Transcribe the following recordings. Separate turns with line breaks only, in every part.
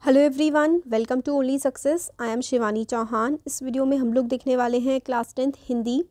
Hello everyone, welcome to Only Success. I am Shivani Chauhan. इस video में हम लोग देखने वाले हैं क्लास 10th हिंदी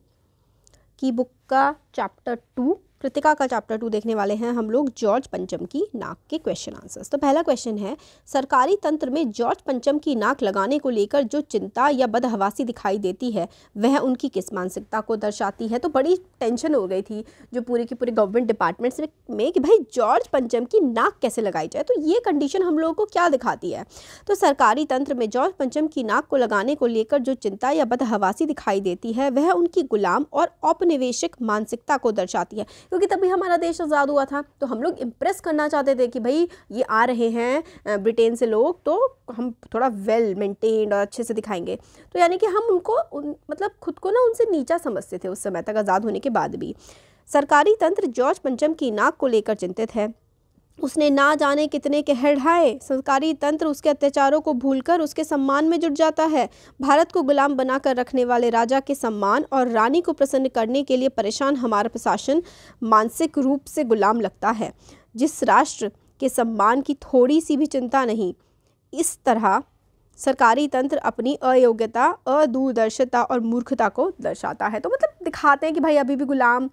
की बुक का चैप्टर 2, कृतिका का चैप्टर 2 देखने वाले हैं हम लोग। जॉर्ज पंचम की नाक के क्वेश्चन आंसर्स। तो पहला क्वेश्चन है, सरकारी तंत्र में जॉर्ज पंचम की नाक लगाने को लेकर जो चिंता या बदहवासी दिखाई देती है वह उनकी किस मानसिकता को दर्शाती है। तो बड़ी टेंशन हो गई थी जो पूरी की पूरी गवर्नमेंट डिपार्टमेंट्स में कि भाई जॉर्ज पंचम की नाक कैसे लगाई जाए। तो ये कंडीशन हम लोगों को क्या दिखाती है? तो सरकारी तंत्र में जॉर्ज पंचम की नाक को लगाने को लेकर जो चिंता या बदहवासी दिखाई देती है वह उनकी गुलाम और औपनिवेशिक मानसिकता को दर्शाती है। क्योंकि तभी हमारा देश आज़ाद हुआ था, तो हम लोग इम्प्रेस करना चाहते थे कि भाई ये आ रहे हैं ब्रिटेन से लोग, तो हम थोड़ा वेल मेंटेन्ड और अच्छे से दिखाएंगे। तो यानी कि हम उनको मतलब खुद को ना उनसे नीचा समझते थे उस समय तक, आज़ाद होने के बाद भी। सरकारी तंत्र जॉर्ज पंचम की नाक को लेकर चिंतित है। उसने ना जाने कितने कहर ढाए। सरकारी तंत्र उसके अत्याचारों को भूलकर उसके सम्मान में जुट जाता है। भारत को गुलाम बनाकर रखने वाले राजा के सम्मान और रानी को प्रसन्न करने के लिए परेशान हमारा प्रशासन मानसिक रूप से गुलाम लगता है। जिस राष्ट्र के सम्मान की थोड़ी सी भी चिंता नहीं। इस तरह सरकारी तंत्र अपनी अयोग्यता, अदूरदर्शिता और मूर्खता को दर्शाता है। तो मतलब दिखाते हैं कि भाई अभी भी गुलाम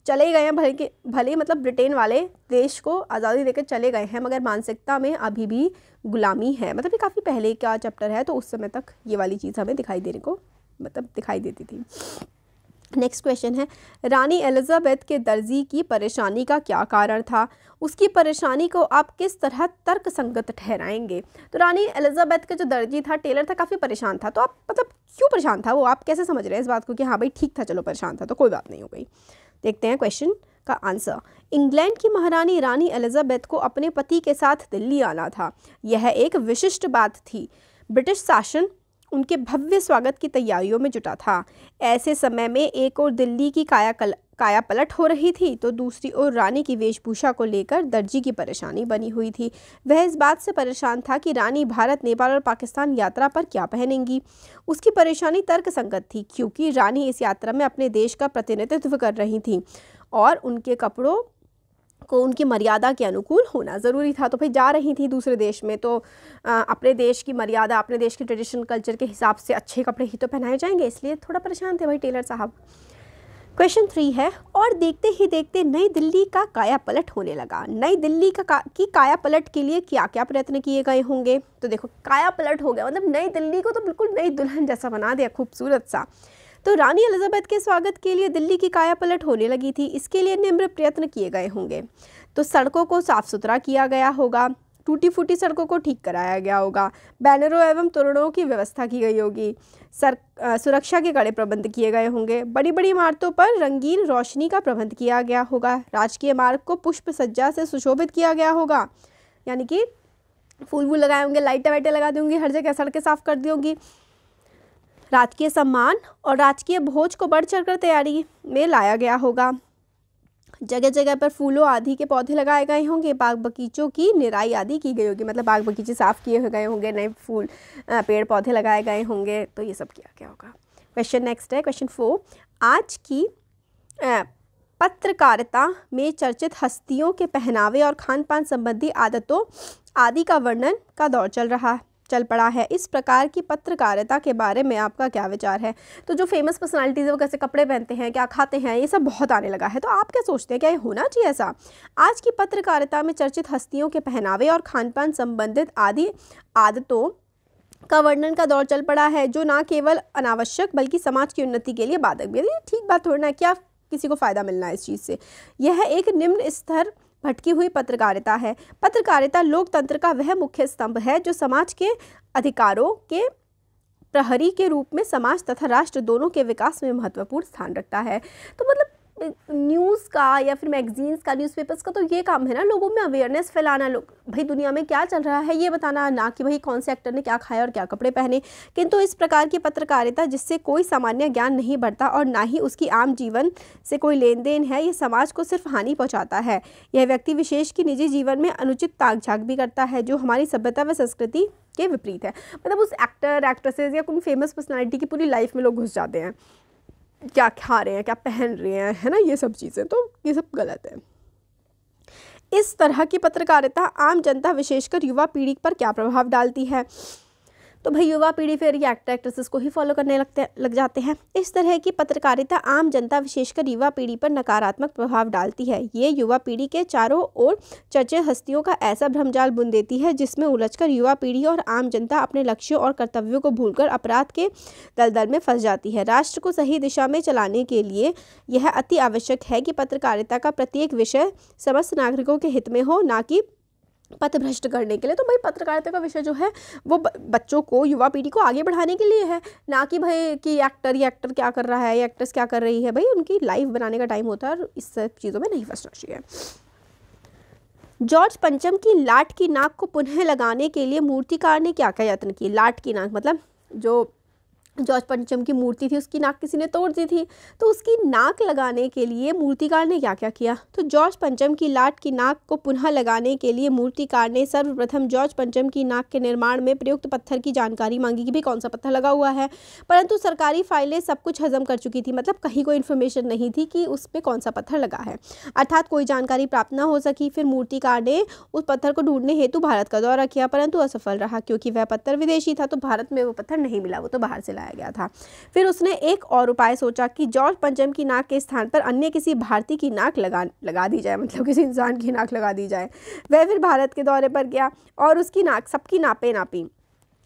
चले गए हैं, भले मतलब ब्रिटेन वाले देश को आज़ादी देकर चले गए हैं, मगर मानसिकता में अभी भी गुलामी है। मतलब ये काफ़ी पहले का चैप्टर है, तो उस समय तक ये वाली चीज़ हमें दिखाई देने को दिखाई देती थी। नेक्स्ट क्वेश्चन है, रानी एलिजाबेथ के दर्जी की परेशानी का क्या कारण था? उसकी परेशानी को आप किस तरह तर्कसंगत ठहराएंगे? तो रानी एलिजाबेथ का जो दर्जी था, टेलर था, काफ़ी परेशान था। तो आप मतलब क्यों परेशान था वो, आप कैसे समझ रहे हैं इस बात को कि हाँ भाई ठीक था, चलो परेशान था तो कोई बात नहीं हो गई। देखते हैं क्वेश्चन का आंसर। इंग्लैंड की महारानी रानी एलिजाबेथ को अपने पति के साथ दिल्ली आना था। यह एक विशिष्ट बात थी। ब्रिटिश शासन उनके भव्य स्वागत की तैयारियों में जुटा था। ऐसे समय में एक और दिल्ली की काया पलट हो रही थी, तो दूसरी ओर रानी की वेशभूषा को लेकर दर्जी की परेशानी बनी हुई थी। वह इस बात से परेशान था कि रानी भारत, नेपाल और पाकिस्तान यात्रा पर क्या पहनेंगी। उसकी परेशानी तर्कसंगत थी, क्योंकि रानी इस यात्रा में अपने देश का प्रतिनिधित्व कर रही थी और उनके कपड़ों को उनकी मर्यादा के अनुकूल होना ज़रूरी था। तो भाई जा रही थी दूसरे देश में, तो अपने देश की मर्यादा, अपने देश के ट्रेडिशनल कल्चर के हिसाब से अच्छे कपड़े ही तो पहनाए जाएंगे, इसलिए थोड़ा परेशान थे भाई टेलर साहब। क्वेश्चन 3 है, और देखते ही देखते नई दिल्ली का काया पलट होने लगा। नई दिल्ली की काया पलट के लिए क्या क्या प्रयत्न किए गए होंगे? तो देखो काया पलट हो गया, मतलब नई दिल्ली को तो बिल्कुल नई दुल्हन जैसा बना दिया, खूबसूरत सा। तो रानी एलिजाबेथ के स्वागत के लिए दिल्ली की काया पलट होने लगी थी। इसके लिए निम्न प्रयत्न किए गए होंगे। तो सड़कों को साफ सुथरा किया गया होगा, टूटी फूटी सड़कों को ठीक कराया गया होगा, बैनरों एवं तोरणों की व्यवस्था की गई होगी, सुरक्षा के कड़े प्रबंध किए गए होंगे, बड़ी बड़ी इमारतों पर रंगीन रोशनी का प्रबंध किया गया होगा, राजकीय मार्ग को पुष्प सज्जा से सुशोभित किया गया होगा, यानी कि फूल वूल लगाए होंगे, लाइटें वाइटें लगा दी होंगी, हर जगह सड़कें साफ कर दी होंगी। राजकीय सम्मान और राजकीय भोज को बढ़ चढ़कर तैयारी में लाया गया होगा। जगह जगह पर फूलों आदि के पौधे लगाए गए होंगे, बाग बगीचों की निराई आदि की गई होगी, मतलब बाग बगीचे साफ किए गए होंगे, नए फूल पेड़ पौधे लगाए गए होंगे, तो ये सब किया गया होगा। क्वेश्चन नेक्स्ट है, क्वेश्चन 4। आज की पत्रकारिता में चर्चित हस्तियों के पहनावे और खान पान संबंधी आदतों आदि का वर्णन का दौर चल पड़ा है। इस प्रकार की पत्रकारिता के बारे में आपका क्या विचार है? तो जो फेमस पर्सनालिटीज़ है वो कैसे कपड़े पहनते हैं, क्या खाते हैं, ये सब बहुत आने लगा है। तो आप क्या सोचते हैं, क्या ये होना चाहिए ऐसा? आज की पत्रकारिता में चर्चित हस्तियों के पहनावे और खान पान संबंधित आदि आदतों का वर्णन का दौर चल पड़ा है, जो ना केवल अनावश्यक बल्कि समाज की उन्नति के लिए बाधक भी है। ये ठीक बात थोड़ी ना, क्या किसी को फ़ायदा मिलना है इस चीज़ से? यह एक निम्न स्तर भटकी हुई पत्रकारिता है। पत्रकारिता लोकतंत्र का वह मुख्य स्तंभ है जो समाज के अधिकारों के प्रहरी के रूप में समाज तथा राष्ट्र दोनों के विकास में महत्वपूर्ण स्थान रखता है। तो मतलब न्यूज़ का या फिर मैगजीन्स का, न्यूज़पेपर्स का तो ये काम है ना, लोगों में अवेयरनेस फैलाना, लोग भाई दुनिया में क्या चल रहा है ये बताना, ना कि भाई कौन से एक्टर ने क्या खाया और क्या कपड़े पहने। किंतु इस प्रकार की पत्रकारिता जिससे कोई सामान्य ज्ञान नहीं बढ़ता और ना ही उसकी आम जीवन से कोई लेन देन है, ये समाज को सिर्फ हानि पहुँचाता है। यह व्यक्ति विशेष की निजी जीवन में अनुचित ताक झाँक भी करता है, जो हमारी सभ्यता व संस्कृति के विपरीत है। मतलब उस एक्टर, एक्ट्रेसेस या कोई फेमस पर्सनालिटी की पूरी लाइफ में लोग घुस जाते हैं, क्या खा रहे हैं, क्या पहन रहे हैं, है ना, ये सब चीज़ें, तो ये सब गलत है। इस तरह की पत्रकारिता आम जनता विशेषकर युवा पीढ़ी पर क्या प्रभाव डालती है? तो भाई युवा पीढ़ी फिर ये एक्टर एक्ट्रेसेस को ही फॉलो करने लग जाते हैं। इस तरह की पत्रकारिता आम जनता विशेषकर युवा पीढ़ी पर नकारात्मक प्रभाव डालती है। ये युवा पीढ़ी के चारों ओर चर्चित हस्तियों का ऐसा भ्रमजाल बुन देती है जिसमें उलझकर युवा पीढ़ी और आम जनता अपने लक्ष्यों और कर्तव्यों को भूलकर अपराध के दलदल में फंस जाती है। राष्ट्र को सही दिशा में चलाने के लिए यह अति आवश्यक है कि पत्रकारिता का प्रत्येक विषय समस्त नागरिकों के हित में हो, ना कि पथभ्रष्ट करने के लिए। तो भाई पत्रकारिता का विषय जो है वो बच्चों को, युवा पीढ़ी को आगे बढ़ाने के लिए है, ना कि भाई कि एक्टर क्या कर रहा है या एक्ट्रेस क्या कर रही है। भाई उनकी लाइफ बनाने का टाइम होता है और इस सब चीज़ों में नहीं फंसना चाहिए। जॉर्ज पंचम की लाट की नाक को पुनः लगाने के लिए मूर्तिकार ने क्या क्या यत्न किए? लाट की नाक मतलब जो जॉर्ज पंचम की मूर्ति थी उसकी नाक किसी ने तोड़ दी थी, तो उसकी नाक लगाने के लिए मूर्तिकार ने क्या क्या किया? तो जॉर्ज पंचम की लाट की नाक को पुनः लगाने के लिए मूर्तिकार ने सर्वप्रथम जॉर्ज पंचम की नाक के निर्माण में प्रयुक्त पत्थर की जानकारी मांगी कि भाई कौन सा पत्थर लगा हुआ है, परंतु सरकारी फाइलें सब कुछ हजम कर चुकी थी, मतलब कहीं कोई इन्फॉर्मेशन नहीं थी कि उस पर कौन सा पत्थर लगा है, अर्थात कोई जानकारी प्राप्त न हो सकी। फिर मूर्तिकार ने उस पत्थर को ढूंढने हेतु भारत का दौरा किया, परंतु असफल रहा क्योंकि वह पत्थर विदेशी था, तो भारत में वो पत्थर नहीं मिला, वो तो बाहर से लाया गया था। फिर उसने एक और उपाय सोचा कि जॉर्ज पंचम की नाक के स्थान पर अन्य किसी भारतीय की नाक लगा दी जाए, मतलब किसी इंसान की नाक लगा दी जाए। वह फिर भारत के दौरे पर गया और उसकी नाक सबकी नापे नापी,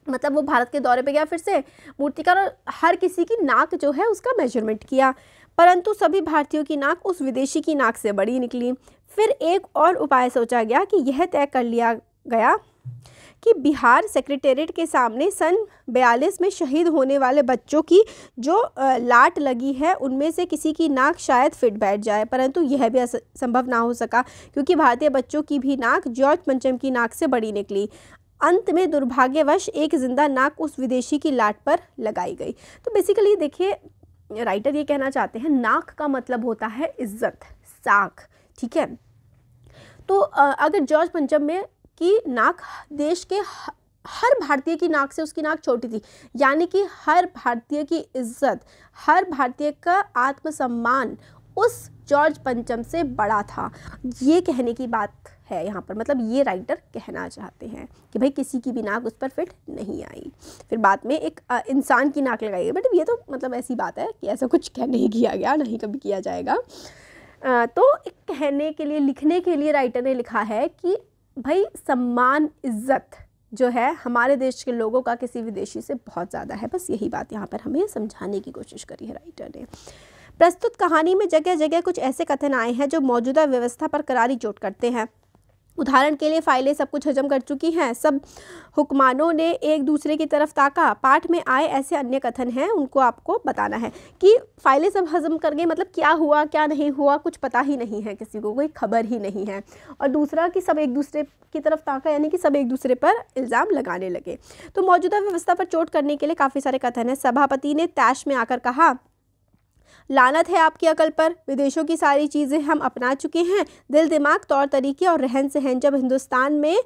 मतलब वो भारत के दौरे पे गया फिर से मूर्तिकार, और हर किसी की नाक जो है उसका मेजरमेंट किया, परंतु सभी भारतीयों की नाक उस विदेशी की नाक से बड़ी निकली। फिर एक और उपाय सोचा गया कि यह तय कर लिया गया कि बिहार सेक्रेटेरिएट के सामने सन 42 में शहीद होने वाले बच्चों की जो लाट लगी है उनमें से किसी की नाक शायद फिट बैठ जाए, परंतु यह भी संभव ना हो सका क्योंकि भारतीय बच्चों की भी नाक जॉर्ज पंचम की नाक से बड़ी निकली। अंत में दुर्भाग्यवश एक जिंदा नाक उस विदेशी की लाट पर लगाई गई। तो बेसिकली देखिए राइटर ये कहना चाहते हैं नाक का मतलब होता है इज्जत, साख, ठीक है। तो अगर जॉर्ज पंचम में की नाक देश के हर भारतीय की नाक से उसकी नाक छोटी थी, यानी कि हर भारतीय की इज्जत, हर भारतीय का आत्मसम्मान उस जॉर्ज पंचम से बड़ा था, ये कहने की बात है यहाँ पर। मतलब ये राइटर कहना चाहते हैं कि भाई किसी की भी नाक उस पर फिट नहीं आई। फिर बाद में एक इंसान की नाक लगाई गई, बट ये तो मतलब ऐसी बात है कि ऐसा कुछ नहीं किया गया, नहीं कभी किया जाएगा। तो एक कहने के लिए, लिखने के लिए राइटर ने लिखा है कि भाई सम्मान, इज्जत जो है हमारे देश के लोगों का किसी विदेशी से बहुत ज़्यादा है। बस यही बात यहाँ पर हमें समझाने की कोशिश करी है राइटर ने। प्रस्तुत कहानी में जगह जगह कुछ ऐसे कथन आए हैं जो मौजूदा व्यवस्था पर करारी चोट करते हैं। उदाहरण के लिए फाइलें सब कुछ हजम कर चुकी हैं, सब हुक्मानों ने एक दूसरे की तरफ ताका। पाठ में आए ऐसे अन्य कथन हैं, उनको आपको बताना है कि फाइलें सब हजम कर गई, मतलब क्या हुआ क्या नहीं हुआ कुछ पता ही नहीं है, किसी को कोई खबर ही नहीं है। और दूसरा कि सब एक दूसरे की तरफ ताका, यानी कि सब एक दूसरे पर इल्ज़ाम लगाने लगे। तो मौजूदा व्यवस्था पर चोट करने के लिए काफ़ी सारे कथन हैं। सभापति ने तैश में आकर कहा, लानत है आपकी अकल पर, विदेशों की सारी चीज़ें हम अपना चुके हैं, दिल दिमाग, तौर तरीके और रहन सहन। जब हिंदुस्तान में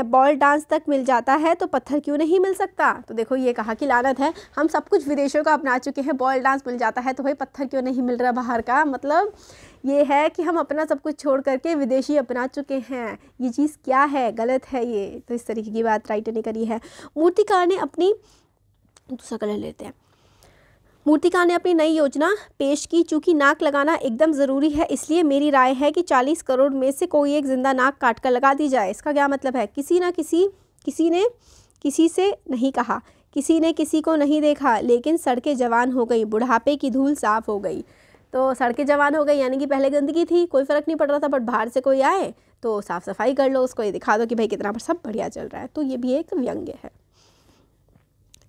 बॉल डांस तक मिल जाता है तो पत्थर क्यों नहीं मिल सकता? तो देखो ये कहा कि लानत है, हम सब कुछ विदेशों का अपना चुके हैं, बॉल डांस मिल जाता है तो भाई पत्थर क्यों नहीं मिल रहा बाहर का? मतलब ये है कि हम अपना सब कुछ छोड़ करके विदेशी अपना चुके हैं, ये चीज़ क्या है, गलत है ये। तो इस तरीके की बात राइटर ने करी है। मूर्तिकार ने अपनी, दूसरा कलर लेते हैं, मूर्तिकार ने अपनी नई योजना पेश की। चूँकि नाक लगाना एकदम ज़रूरी है, इसलिए मेरी राय है कि 40 करोड़ में से कोई एक जिंदा नाक काट कर लगा दी जाए। इसका क्या मतलब है? किसी ने किसी से नहीं कहा, किसी ने किसी को नहीं देखा, लेकिन सड़कें जवान हो गई, बुढ़ापे की धूल साफ हो गई। तो सड़कें जवान हो गई यानी कि पहले गंदगी थी, कोई फ़र्क नहीं पड़ रहा था, बट बाहर से कोई आए तो साफ़ सफाई कर लो, उसको ये दिखा दो कि भाई कितना सब बढ़िया चल रहा है। तो ये भी एक व्यंग्य है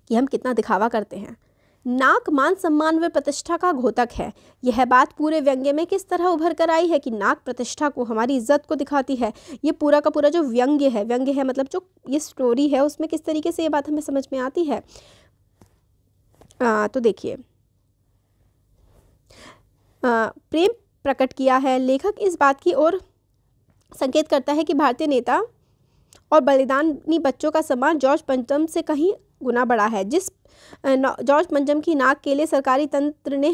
कि हम कितना दिखावा करते हैं। नाक मान सम्मान व प्रतिष्ठा का घोतक है। यह बात पूरे व्यंग्य में किस तरह उभर कर आई है कि नाक प्रतिष्ठा को, हमारी इज्जत को दिखाती है। ये पूरा का पूरा जो व्यंग्य है मतलब जो ये स्टोरी है उसमें किस तरीके से ये बात हमें समझ में आती है। तो देखिए, प्रेम प्रकट किया है। लेखक इस बात की ओर संकेत करता है कि भारतीय नेता और बलिदानी बच्चों का सम्मान जॉर्ज पंचम से कहीं गुना बड़ा है। जिस जॉर्ज पंचम की नाक के लिए सरकारी तंत्र ने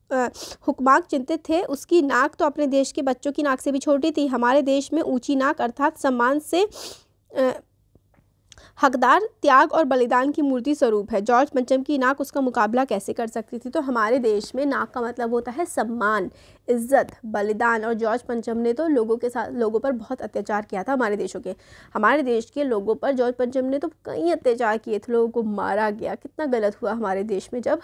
हुक्माक चिंतित थे। उसकी नाक तो अपने देश के बच्चों की नाक से भी छोटी थी। हमारे देश में ऊंची नाक अर्थात सम्मान से हकदार त्याग और बलिदान की मूर्ति स्वरूप है। जॉर्ज पंचम की नाक उसका मुकाबला कैसे कर सकती थी? तो हमारे देश में नाक का मतलब होता है सम्मान, इज्जत, बलिदान। और जॉर्ज पंचम ने तो लोगों पर बहुत अत्याचार किया था। हमारे देश के लोगों पर जॉर्ज पंचम ने तो कई अत्याचार किए थे, लोगों को मारा गया। कितना गलत हुआ हमारे देश में जब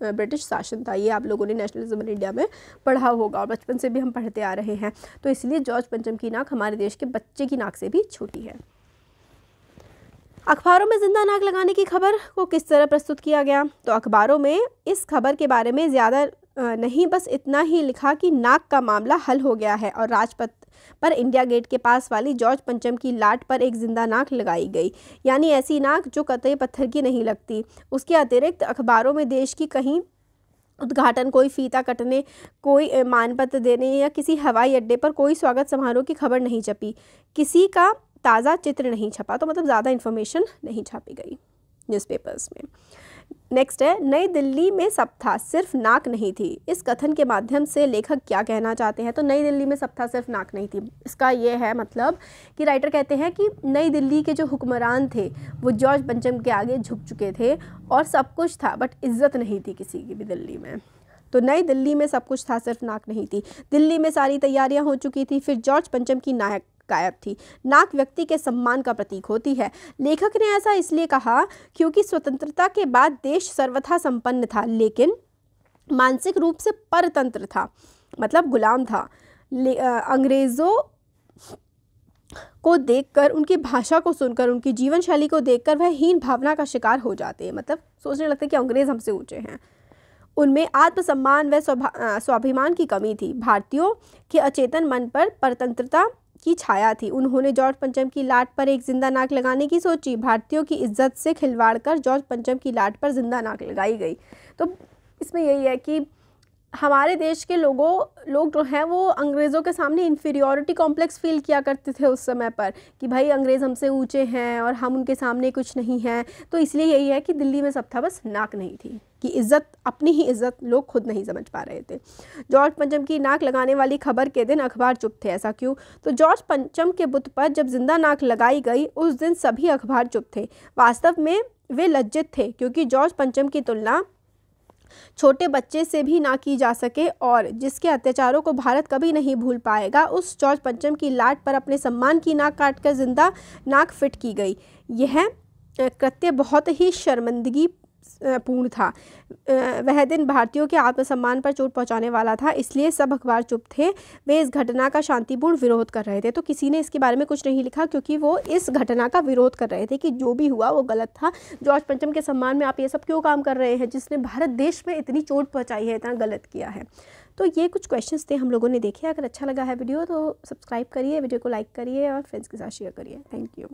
ब्रिटिश शासन था। ये आप लोगों ने नेशनलिज्म इन इंडिया में पढ़ा होगा और बचपन से भी हम पढ़ते आ रहे हैं। तो इसलिए जॉर्ज पंचम की नाक हमारे देश के बच्चे की नाक से भी छोटी है। अखबारों में जिंदा नाक लगाने की खबर को किस तरह प्रस्तुत किया गया? तो अखबारों में इस खबर के बारे में ज़्यादा नहीं, बस इतना ही लिखा कि नाक का मामला हल हो गया है और राजपथ पर इंडिया गेट के पास वाली जॉर्ज पंचम की लाट पर एक जिंदा नाक लगाई गई, यानी ऐसी नाक जो कतई पत्थर की नहीं लगती। उसके अतिरिक्त अखबारों में देश की कहीं उद्घाटन, कोई फीता कटने, कोई मानपत्र देने या किसी हवाई अड्डे पर कोई स्वागत समारोह की खबर नहीं छपी। किसी का ताज़ा चित्र नहीं छपा। तो मतलब ज़्यादा इन्फॉर्मेशन नहीं छापी गई न्यूज़पेपर्स में। नेक्स्ट है, नई दिल्ली में सब था सिर्फ नाक नहीं थी। इस कथन के माध्यम से लेखक क्या कहना चाहते हैं? तो नई दिल्ली में सब था सिर्फ नाक नहीं थी, इसका ये है मतलब कि राइटर कहते हैं कि नई दिल्ली के जो हुक्मरान थे वो जॉर्ज पंचम के आगे झुक चुके थे और सब कुछ था बट इज्जत नहीं थी किसी की भी दिल्ली में। तो नई दिल्ली में सब कुछ था सिर्फ नाक नहीं थी। दिल्ली में सारी तैयारियां हो चुकी थी, फिर जॉर्ज पंचम की नाक गायब थी। नाक व्यक्ति के सम्मान का प्रतीक होती है। लेखक ने ऐसा इसलिए कहा क्योंकि स्वतंत्रता के बाद देश सर्वथा संपन्न था लेकिन मानसिक रूप से परतंत्र था, मतलब गुलाम था। अंग्रेजों को देखकर, उनकी भाषा को सुनकर, उनकी जीवन शैली को देखकर वह हीन भावना का शिकार हो जाते हैं, मतलब सोचने लगते हैं कि अंग्रेज हमसे ऊंचे हैं। उनमें आत्मसम्मान व स्वाभिमान की कमी थी। भारतीयों के अचेतन मन पर परतंत्रता की छाया थी। उन्होंने जॉर्ज पंचम की लाट पर एक जिंदा नाक लगाने की सोची। भारतीयों की इज्जत से खिलवाड़ कर जॉर्ज पंचम की लाट पर जिंदा नाक लगाई गई। तो इसमें यही है कि हमारे देश के लोग जो हैं वो अंग्रेज़ों के सामने इन्फीरियॉरिटी कॉम्प्लेक्स फील किया करते थे उस समय पर कि भाई अंग्रेज़ हमसे ऊंचे हैं और हम उनके सामने कुछ नहीं हैं। तो इसलिए यही है कि दिल्ली में सब था बस नाक नहीं थी, कि इज़्ज़त, अपनी ही इज़्ज़त लोग खुद नहीं समझ पा रहे थे। जॉर्ज पंचम की नाक लगाने वाली खबर के दिन अखबार चुप थे। ऐसा क्यों? तो जॉर्ज पंचम के बुत पर जब जिंदा नाक लगाई गई उस दिन सभी अखबार चुप थे। वास्तव में वे लज्जित थे क्योंकि जॉर्ज पंचम की तुलना छोटे बच्चे से भी ना की जा सके और जिसके अत्याचारों को भारत कभी नहीं भूल पाएगा, उस जॉर्ज पंचम की लाट पर अपने सम्मान की नाक काटकर जिंदा नाक फिट की गई। यह कृत्य बहुत ही शर्मिंदगी पूर्ण था। वह दिन भारतीयों के आत्मसम्मान पर चोट पहुंचाने वाला था, इसलिए सब अखबार चुप थे। वे इस घटना का शांतिपूर्ण विरोध कर रहे थे। तो किसी ने इसके बारे में कुछ नहीं लिखा क्योंकि वो इस घटना का विरोध कर रहे थे कि जो भी हुआ वो गलत था। जॉर्ज पंचम के सम्मान में आप ये सब क्यों काम कर रहे हैं, जिसने भारत देश में इतनी चोट पहुँचाई है, इतना गलत किया है। तो ये कुछ क्वेश्चंस थे हम लोगों ने देखे। अगर अच्छा लगा है वीडियो तो सब्सक्राइब करिए, वीडियो को लाइक करिए और फ्रेंड्स के साथ शेयर करिए। Thank you.